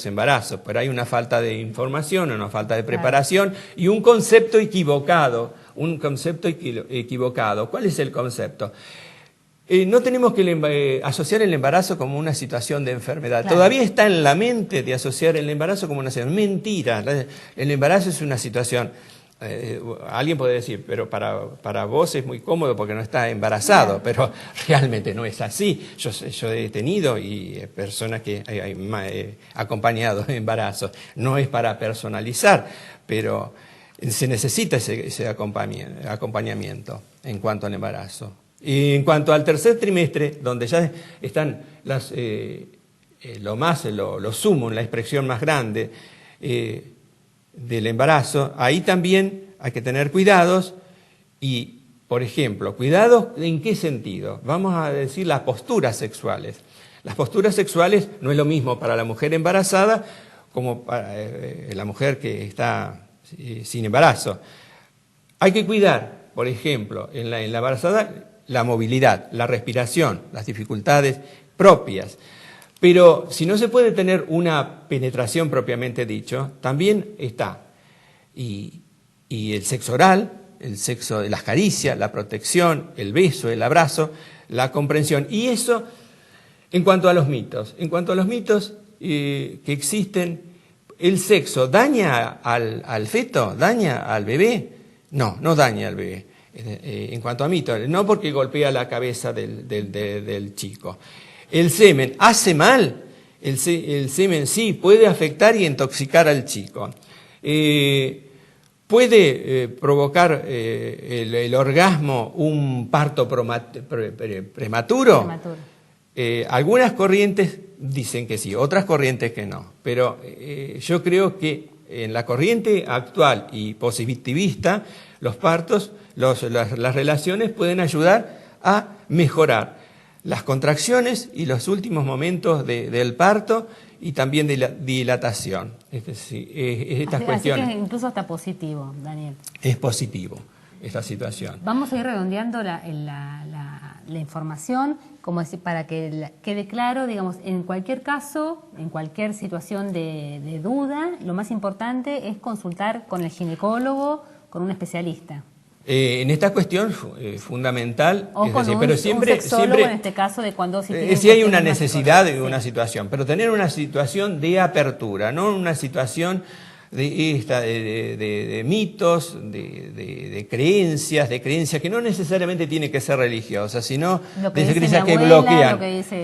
embarazos, pero hay una falta de información, una falta de preparación, claro, y un concepto equivocado. ¿Cuál es el concepto? No tenemos que asociar el embarazo como una situación de enfermedad. Claro. Todavía está en la mente de asociar el embarazo como una situación. Mentira. El embarazo es una situación. Alguien puede decir, pero para vos es muy cómodo porque no estás embarazado, pero realmente no es así. Yo he tenido y personas que he acompañado en embarazos. No es para personalizar, pero se necesita ese acompañamiento en cuanto al embarazo. Y en cuanto al tercer trimestre, donde ya están lo sumo, la expresión más grande del embarazo, ahí también hay que tener cuidados y, por ejemplo, cuidados ¿en qué sentido? Vamos a decir las posturas sexuales. Las posturas sexuales no es lo mismo para la mujer embarazada como para la mujer que está sin embarazo. Hay que cuidar, por ejemplo, en la embarazada, la movilidad, la respiración, las dificultades propias. Pero si no se puede tener una penetración propiamente dicho, también está y el sexo oral, el sexo de las caricias, la protección, el beso, el abrazo, la comprensión. Y eso en cuanto a los mitos. En cuanto a los mitos que existen, ¿el sexo daña al feto? ¿Daña al bebé? No, no daña al bebé. En cuanto a mitos, no porque golpea la cabeza del chico. ¿El semen hace mal? El semen sí, puede afectar y intoxicar al chico. ¿Puede provocar el orgasmo un parto prematuro? Algunas corrientes dicen que sí, otras corrientes que no. Pero yo creo que en la corriente actual y positivista, los partos, las relaciones pueden ayudar a mejorar las contracciones y los últimos momentos del parto y también de la dilatación. Estas cuestiones. Así que incluso hasta positivo, Daniel. Es positivo esta situación. Vamos a ir redondeando la información, como decir, para que quede claro, digamos, en cualquier caso, en cualquier situación de duda, lo más importante es consultar con el ginecólogo, con un especialista. En esta cuestión fundamental, o con un sexólogo en este caso de cuando si hay una necesidad de una situación, pero tener una situación de apertura, no una situación de mitos, de creencias que no necesariamente tiene que ser religiosas, sino de esas creencias que bloquean,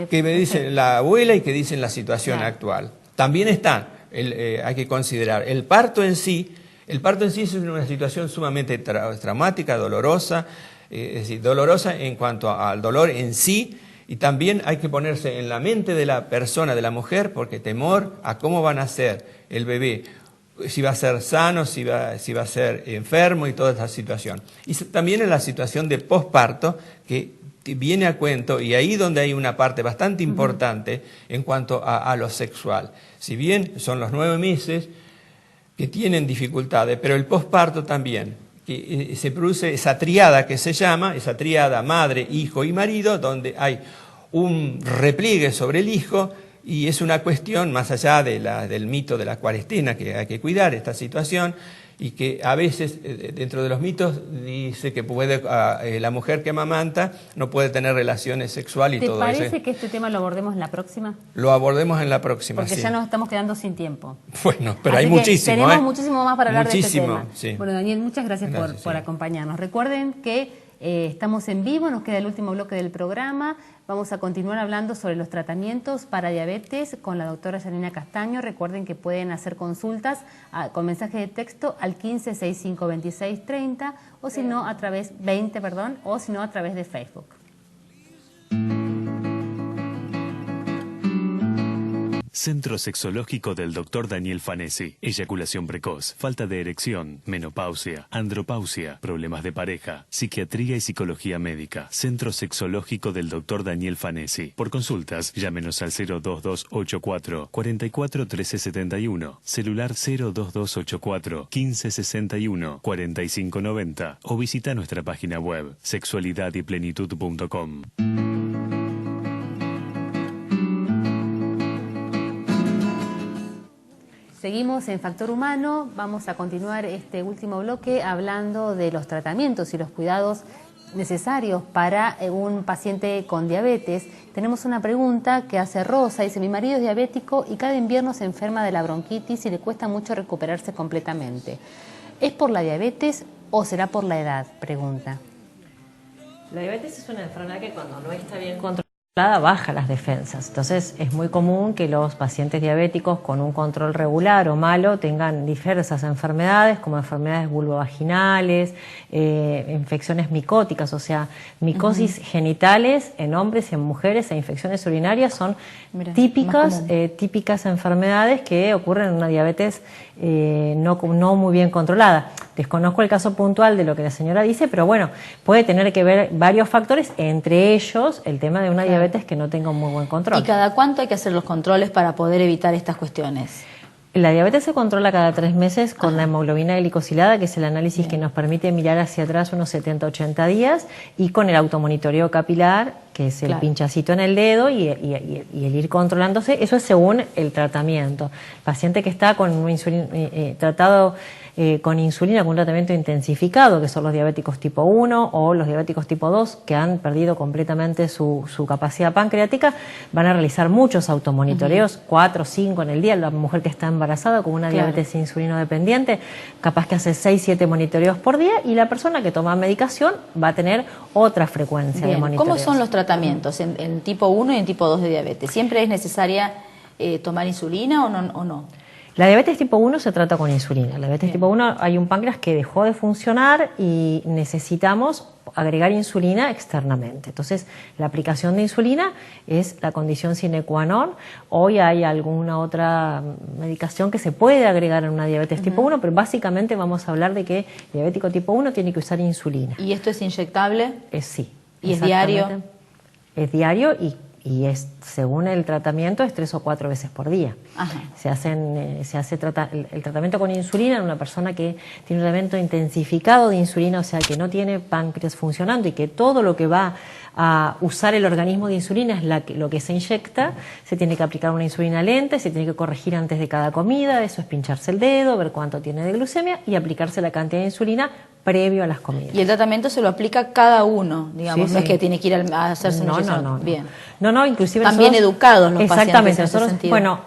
que me dice la abuela y que dicen la situación actual. También está, hay que considerar, el parto en sí. El parto en sí es una situación sumamente traumática, dolorosa, es decir, dolorosa en cuanto al dolor en sí, y también hay que ponerse en la mente de la persona, de la mujer, porque temor a cómo va a nacer el bebé, si va a ser sano, si va a ser enfermo y toda esta situación. Y también en la situación de posparto, que viene a cuento, y ahí donde hay una parte bastante importante en cuanto a lo sexual. Si bien son los 9 meses que tienen dificultades, pero el posparto también, que se produce esa triada que se llama, esa triada madre, hijo y marido, donde hay un repliegue sobre el hijo, y es una cuestión más allá del mito de la cuarentena, que hay que cuidar esta situación, y que a veces dentro de los mitos dice que la mujer que amamanta no puede tener relaciones sexuales y todo eso. ¿Te parece que este tema lo abordemos en la próxima? Lo abordemos en la próxima, porque sí. ya nos estamos quedando sin tiempo. Bueno, pero así hay que muchísimo. Tenemos muchísimo más para hablar muchísimo, de este tema. Sí. Bueno, Daniel, muchas gracias por acompañarnos. Recuerden que estamos en vivo, nos queda el último bloque del programa. Vamos a continuar hablando sobre los tratamientos para diabetes con la doctora Yanina Castaño. Recuerden que pueden hacer consultas con mensaje de texto al 15652630 o si no a través a través de Facebook. Centro Sexológico del Dr. Daniel Fanesi. Eyaculación precoz, falta de erección, menopausia, andropausia, problemas de pareja, psiquiatría y psicología médica. Centro Sexológico del Dr. Daniel Fanesi. Por consultas, llámenos al 02284 44 1371, celular 02284 1561 4590 o visita nuestra página web sexualidadyplenitud.com. Seguimos en Factor Humano, vamos a continuar este último bloque hablando de los tratamientos y los cuidados necesarios para un paciente con diabetes. Tenemos una pregunta que hace Rosa, dice: mi marido es diabético y cada invierno se enferma de la bronquitis y le cuesta mucho recuperarse completamente. ¿Es por la diabetes o será por la edad? Pregunta. La diabetes es una enfermedad que cuando no está bien controlada baja las defensas. Entonces es muy común que los pacientes diabéticos con un control regular o malo tengan diversas enfermedades, como enfermedades vulvovaginales, infecciones micóticas, o sea, micosis genitales en hombres y en mujeres, e infecciones urinarias son típicas enfermedades que ocurren en una diabetes no muy bien controlada. Desconozco el caso puntual de lo que la señora dice, pero bueno, puede tener que ver varios factores, entre ellos el tema de una diabetes que no tenga un muy buen control. ¿Y cada cuánto hay que hacer los controles para poder evitar estas cuestiones? La diabetes se controla cada 3 meses con la hemoglobina glicosilada, que es el análisis que nos permite mirar hacia atrás unos 70-80 días, y con el automonitoreo capilar, que es el pinchacito en el dedo y el ir controlándose. Eso es según el tratamiento. El paciente que está con un tratado con insulina, con un tratamiento intensificado, que son los diabéticos tipo 1 o los diabéticos tipo 2, que han perdido completamente su capacidad pancreática, van a realizar muchos automonitoreos, 4 o 5 en el día. La mujer que está embarazada con una diabetes insulino dependiente, capaz que hace 6-7 monitoreos por día, y la persona que toma medicación va a tener otra frecuencia de monitoreos. ¿Cómo son los tratamientos en tipo 1 y en tipo 2 de diabetes? ¿Siempre es necesaria tomar insulina o no? La diabetes tipo 1 se trata con insulina. La diabetes tipo 1 hay un páncreas que dejó de funcionar y necesitamos agregar insulina externamente. Entonces, la aplicación de insulina es la condición sine qua non. Hoy hay alguna otra medicación que se puede agregar en una diabetes tipo 1, pero básicamente vamos a hablar de que el diabético tipo 1 tiene que usar insulina. ¿Y esto es inyectable? Sí. ¿Y es diario? Es diario y es, según el tratamiento, es 3 o 4 veces por día. Ajá. Se hace el tratamiento con insulina en una persona que tiene un tratamiento intensificado de insulina, o sea, que no tiene páncreas funcionando y que todo lo que va a usar el organismo de insulina es lo que se inyecta. Se tiene que aplicar una insulina lenta, se tiene que corregir antes de cada comida, eso es pincharse el dedo, ver cuánto tiene de glucemia y aplicarse la cantidad de insulina previo a las comidas. ¿Y el tratamiento se lo aplica cada uno, digamos? Sí, no es que tiene que ir a hacerse una inyección. No. Bien. No, inclusive también educados los exactamente, pacientes en ese sentido. Bueno,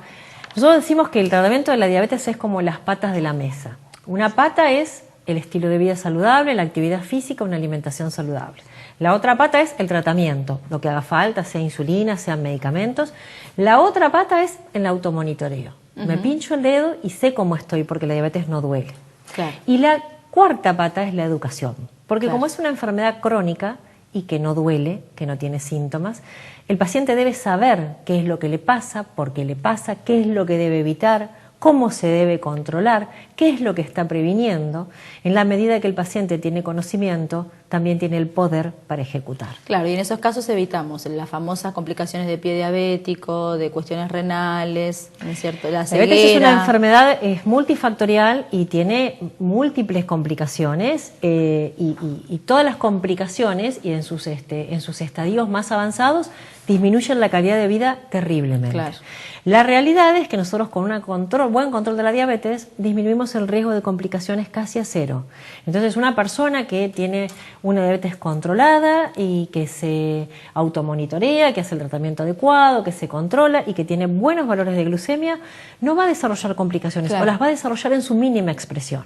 Nosotros decimos que el tratamiento de la diabetes es como las patas de la mesa. Una pata es el estilo de vida saludable, la actividad física, una alimentación saludable. La otra pata es el tratamiento, lo que haga falta, sea insulina, sean medicamentos. La otra pata es el automonitoreo. Me pincho el dedo y sé cómo estoy porque la diabetes no duele. Claro. Y la cuarta pata es la educación, porque Claro. como es una enfermedad crónica y que no duele, que no tiene síntomas, el paciente debe saber qué es lo que le pasa, por qué le pasa, qué es lo que debe evitar, cómo se debe controlar, qué es lo que está previniendo. En la medida que el paciente tiene conocimiento, también tiene el poder para ejecutar. Claro, y en esos casos evitamos las famosas complicaciones de pie diabético, de cuestiones renales, ¿no es cierto? La ceguera. La diabetes es una enfermedad multifactorial y tiene múltiples complicaciones y todas las complicaciones y en sus estadios más avanzados disminuyen la calidad de vida terriblemente. Claro. La realidad es que nosotros con un buen control de la diabetes disminuimos el riesgo de complicaciones casi a cero. Entonces una persona que tiene una diabetes controlada y que se automonitorea, que hace el tratamiento adecuado, que se controla y que tiene buenos valores de glucemia, no va a desarrollar complicaciones, Claro. o las va a desarrollar en su mínima expresión.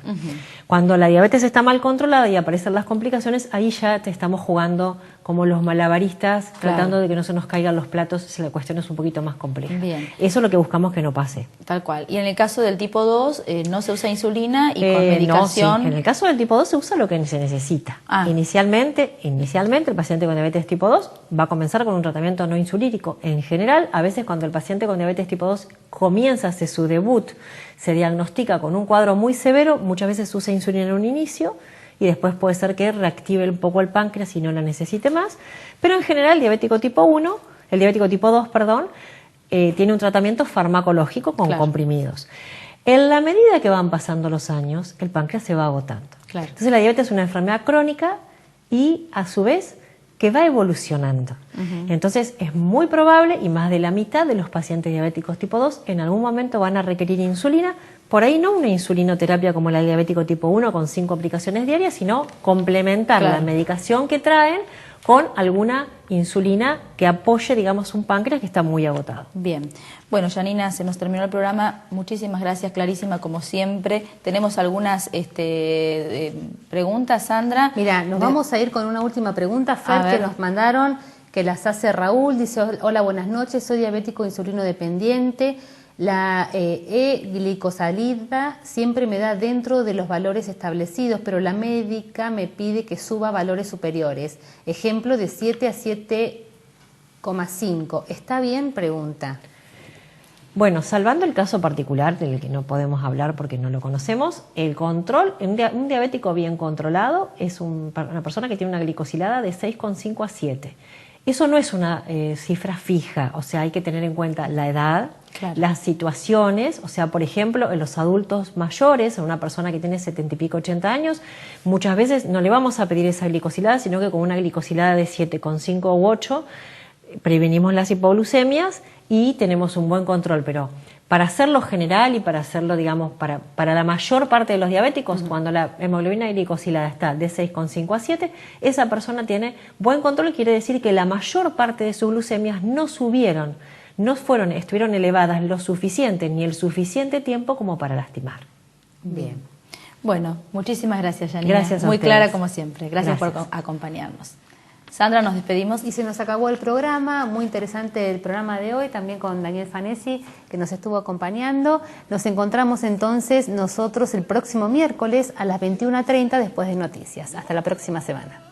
Cuando la diabetes está mal controlada y aparecen las complicaciones, ahí ya te estamos jugando como los malabaristas, Claro. tratando de que no se nos caigan los platos si la cuestión es un poquito más compleja. Bien. Eso es lo que buscamos que no pase. Tal cual. Y en el caso del tipo 2, no se usa insulina y con medicación. No, sí. En el caso del tipo 2 se usa lo que se necesita. Ah. Inicialmente el paciente con diabetes tipo 2 va a comenzar con un tratamiento no insulínico. En general, a veces cuando el paciente con diabetes tipo 2 comienza, hace su debut, se diagnostica con un cuadro muy severo, muchas veces usa insulina en un inicio y después puede ser que reactive un poco el páncreas y no la necesite más. Pero en general el diabético tipo 2, tiene un tratamiento farmacológico con Claro. comprimidos. En la medida que van pasando los años, el páncreas se va agotando. Claro. Entonces la diabetes es una enfermedad crónica y a su vez que va evolucionando. Entonces es muy probable y más de la mitad de los pacientes diabéticos tipo 2 en algún momento van a requerir insulina, por ahí no una insulinoterapia como la del diabético tipo 1 con 5 aplicaciones diarias, sino complementar Claro. la medicación que traen con alguna insulina que apoye, digamos, un páncreas que está muy agotado. Bien. Bueno, Janina, se nos terminó el programa. Muchísimas gracias, clarísima, como siempre. Tenemos algunas preguntas, Sandra. Mira, nos vamos a ir con una última pregunta, A Fer, que ver. nos mandaron, que las hace Raúl. Dice, hola, buenas noches, soy diabético insulino dependiente. La glicosalida siempre me da dentro de los valores establecidos, pero la médica me pide que suba valores superiores. Ejemplo de 7 a 7,5. ¿Está bien? Pregunta. Bueno, salvando el caso particular del que no podemos hablar porque no lo conocemos, el control, un diabético bien controlado es una persona que tiene una glicosilada de 6,5 a 7. Eso no es una cifra fija, o sea, hay que tener en cuenta la edad, Claro. las situaciones, o sea, por ejemplo, en los adultos mayores, en una persona que tiene 70 y pico, 80 años, muchas veces no le vamos a pedir esa glicosilada, sino que con una glicosilada de 7,5 u 8 prevenimos las hipoglucemias y tenemos un buen control, pero para hacerlo general y para hacerlo, digamos, para la mayor parte de los diabéticos, cuando la hemoglobina glicosilada está de 6,5 a 7, esa persona tiene buen control, quiere decir que la mayor parte de sus glucemias no subieron, estuvieron elevadas lo suficiente, ni el suficiente tiempo como para lastimar. Bien. Bueno, muchísimas gracias, Janina. Gracias a Muy ustedes. clara como siempre. Gracias por Gracias. acompañarnos. Sandra, nos despedimos. Y se nos acabó el programa, muy interesante el programa de hoy, también con Daniel Fanesi, que nos estuvo acompañando. Nos encontramos entonces nosotros el próximo miércoles a las 21:30 después de noticias. Hasta la próxima semana.